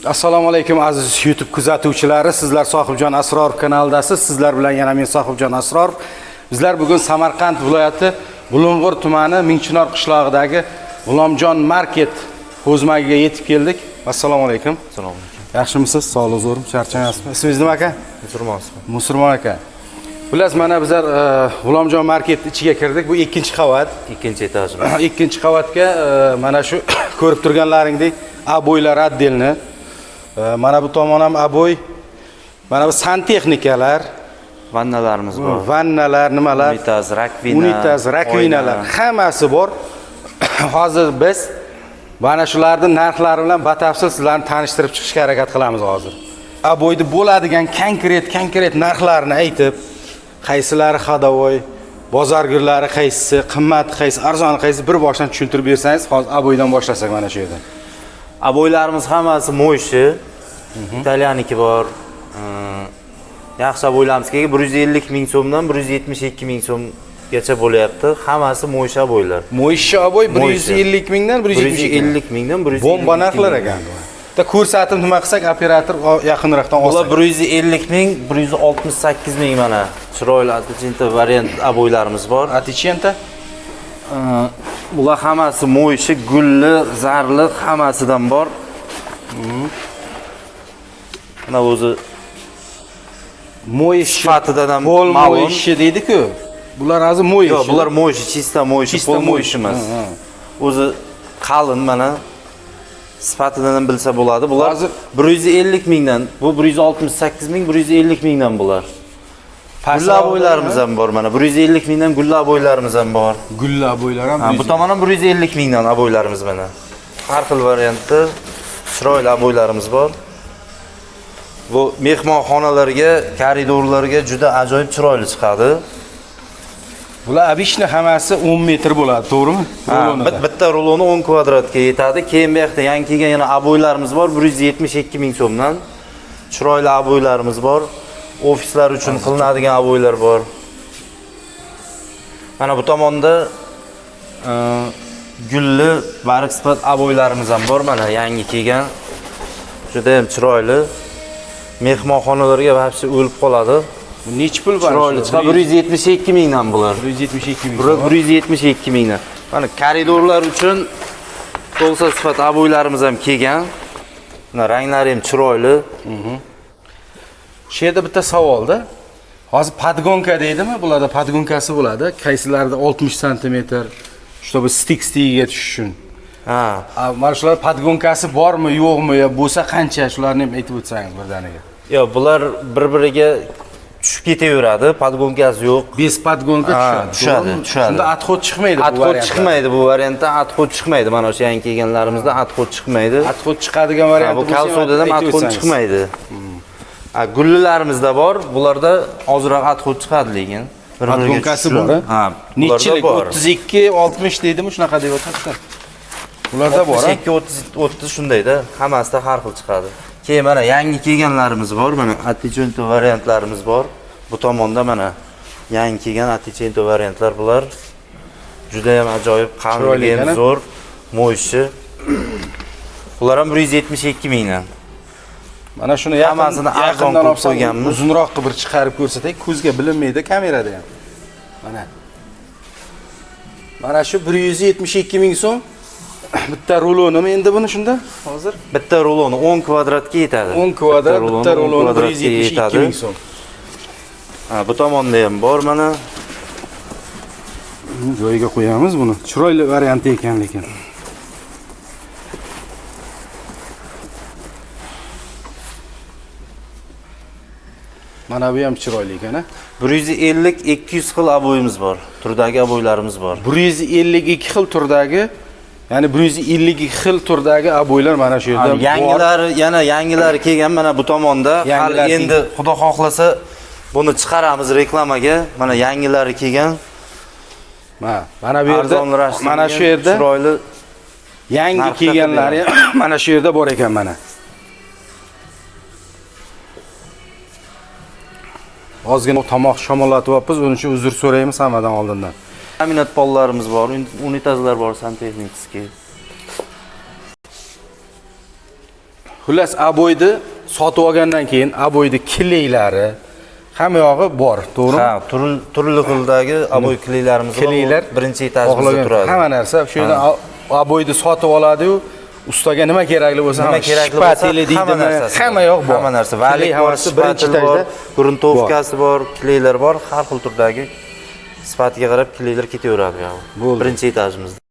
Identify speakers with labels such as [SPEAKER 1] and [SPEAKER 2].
[SPEAKER 1] Assalomu alaykum aziz YouTube kuzatuvchilari. Sizlar Sohibjon Asrorov kanalidasiz. Sizlar bilan yana men Sohibjon Asrorov. Bizlar bugun Samarqand viloyati Bulung'ur tumani Mingchinor qishlog'idagi G'ulomjon market o'zmagiga yetib keldik. Assalomu alaykum.
[SPEAKER 2] Assalomu alaykum.
[SPEAKER 1] Yaxshimisiz? Sog'lik zo'rim, charchamayapsizmi? Ismingiz nima aka?
[SPEAKER 2] Musulmonsizmi?
[SPEAKER 1] Musulmon aka. Bilasiz, mana bizlar G'ulomjon market ichiga kirdik. Bu 2-qavat.
[SPEAKER 2] 2-etajmi?
[SPEAKER 1] 2-qavatga mana shu ko'rib turganlaringdek aboylar отдельно. Mana bu tomon ham aboy. Mana bu santexnikalar,
[SPEAKER 2] Vannalarimiz bor.
[SPEAKER 1] Vannalar, nimalar?
[SPEAKER 2] Unitaz,
[SPEAKER 1] rakvinalar hammasi bor. Hozir biz mana shularning narxlari bilan batafsil sizlarni tanishtirib chiqishga harakat qilamiz hozir. Aboyda bo'ladigan konkret narxlarini aytib, qaysilari xadovoy, bozorgirlari qaysisi, qimmat qaysi, arzon qaysi bir boshdan tushuntirib bersangiz, hozir aboydan boshlasak mana shu yerdan.
[SPEAKER 2] Aboylarimiz hammasi mo'yshi. Italyaniki bor. Yaxshi aboylarimiz 150 ming so'mdan 172 ming so'mgacha bo'lyapti. Hammasi mo'yshi aboylar.
[SPEAKER 1] Mo'yshi aboy 150 mingdan
[SPEAKER 2] 150 mingdan 150
[SPEAKER 1] bomba narxlar ekan. Da ko'rsatib nima qilsak operator yaqinroqdan olsa.
[SPEAKER 2] Ular 150 ming, 168 ming mana chiroyli Aticento variant aboylarimiz bor.
[SPEAKER 1] Aticento
[SPEAKER 2] bular hammasi mo'yshi, gulli, zarli hammasidan bor. Mana o'zi
[SPEAKER 1] mo'yshi
[SPEAKER 2] sifatidan ham
[SPEAKER 1] ma'lum. Mo'yshi deydi-ku. Bular hozir mo'yshi.
[SPEAKER 2] Yo'q, bular mo'yshi, chista mo'yshi, pol mo'yshi emas. O'zi qalin mana sifatidan ham bilsa bo'ladi. Bular hozir 150 mingdan, bu 168 ming, 150 mingdan bular. Gulla aboylarimiz ham bor mana. 150 mingdan gulla aboylarimiz ham bor.
[SPEAKER 1] Gulla aboylar ham.
[SPEAKER 2] Bu tomondan 150 mingdan aboylarimiz mana. Har xil variantda chiroyli aboylarimiz bor. Bu mehmonxonalarga, koridorlarga juda ajoyib chiroyli chiqadi.
[SPEAKER 1] Bular obishni hammasi 10 metr bo'ladi, to'g'rimi?
[SPEAKER 2] Bitta ruloni 10 kvadratga yetadi. Keyin bu yerda yangi kelgan yana aboylarimiz bor 172 ming so'mdan. Chiroyli aboylarimiz bor. Ofislar uchun qilinadigan aboylar bor. Mana bu tomonda gulli barik sifat aboylarimiz ham bor mana yangi kelgan. Juda ham chiroyli. Mehmonxonalarga vaqti o'lib qoladi.
[SPEAKER 1] Necha pul bor?
[SPEAKER 2] Chiroyli chiqadi 172 mingdan bular.
[SPEAKER 1] 172 ming.
[SPEAKER 2] 172 mingdan. Mana koridorlar uchun to'g'ri sifat aboylarimiz ham kelgan. Mana ranglari ham chiroyli.
[SPEAKER 1] Shu yerda bitta savolda. Hozir podgonka deydimi? Bularda podgonkasi bo'ladi. Qaysilarida 60 sm, чтобы stik stigiga tushish uchun.
[SPEAKER 2] Ha.
[SPEAKER 1] Mana shular podgonkasi bormi, yo'qmi, yo bo'lsa qancha, shularni ham aytib o'tsangiz birdaniga.
[SPEAKER 2] Yo'q, bular bir-biriga tushib ketaveradi, podgonkasi yo'q.
[SPEAKER 1] Bez podgonka tushadi. Shunda adxod chiqmaydi bu variantda.
[SPEAKER 2] Adxod chiqmaydi bu variantda, adxod chiqmaydi. Mana o'sha yangi kelganlarimizda adxod chiqmaydi.
[SPEAKER 1] Adxod chiqadigan variant
[SPEAKER 2] bu kalsoyda ham adxod chiqmaydi. Gullilarimizda bor, bularda ozroq adxod chiqadi lekin.
[SPEAKER 1] Podgonkasi bor. Ha. Nechilik 32, 60 deydimi, shunaqa deb o'tadi. Ularda bor.
[SPEAKER 2] 30 shundayda, hammasida har xil chiqadi. Keyin mana yangi kelganlarimiz bor, mana Aticento variantlarimiz bor. Bu tomonda mana yangi kelgan Aticento variantlar bular. Juda ham ajoyib, qalinligi ham zo'r, mo'yshi. Bular ham 172 mingdan.
[SPEAKER 1] Mana shuni
[SPEAKER 2] hammasini arzon qilib qo'yganmiz.
[SPEAKER 1] Uzunroq qilib bir chiqarib ko'rsatak, ko'zga bilinmaydi kamerada ham. Mana shu 172 ming so'm. Bitta rulonimi endi buni shunda hozir?
[SPEAKER 2] Bitta ruloni 10 kvadratga yetadi.
[SPEAKER 1] 10 kvadrat bitta ruloni 172 ming so'm.
[SPEAKER 2] Bu tomonda ham bor mana.
[SPEAKER 1] Joyiga qo'yamiz buni. Chiroyli variant ekan lekin. Mana bu ham chiroyli ekan, a?
[SPEAKER 2] 150-200 xil aboyimiz bor. Turdagi aboylarimiz bor.
[SPEAKER 1] 152 xil turdagi, ya'ni 152 xil turdagi aboylar mana shu yerda bor.
[SPEAKER 2] Yangilari, yana yangilari kelgan mana bu tomonda. Hali endi Xudo xohlasa buni chiqaramiz reklamaga. Mana yangilari kelgan.
[SPEAKER 1] Mana bu yerda, mana shu yerda
[SPEAKER 2] chiroyli
[SPEAKER 1] yangi kelganlari mana shu yerda bor ekan mana. Ozgina tomoq shamollatyapmiz, uning uchun uzr so'raymiz hammadan oldindan.
[SPEAKER 2] Aminat pollarimiz bor, unitazlar bor, santexnikskiy.
[SPEAKER 1] Xullas, aboyni sotib olgandan keyin aboyni kileylari hamma yog'i bor, to'g'rimi?
[SPEAKER 2] Ha, turli xildagi aboy kleylarimiz bor.
[SPEAKER 1] Kleylar
[SPEAKER 2] Birinchi etajimizda turadi.
[SPEAKER 1] hamma narsa shu yerdan aboyni sotib oladi-yu, ustaga nima kerakli bo'lsa,
[SPEAKER 2] Nima kerakli bo'lsa,
[SPEAKER 1] shpateli
[SPEAKER 2] hamma
[SPEAKER 1] deydimi,
[SPEAKER 2] narsasi
[SPEAKER 1] hamma yoq bor.
[SPEAKER 2] Hamma narsa. Valik bor,
[SPEAKER 1] hammasi birinchi
[SPEAKER 2] shpatel bor,
[SPEAKER 1] etajda.
[SPEAKER 2] gruntovkasi bor, kleylar bor, har xil turdagi sifatiga qarab kleylar ketaveradi.
[SPEAKER 1] Bo'ldi.
[SPEAKER 2] Birinchi etajimizda.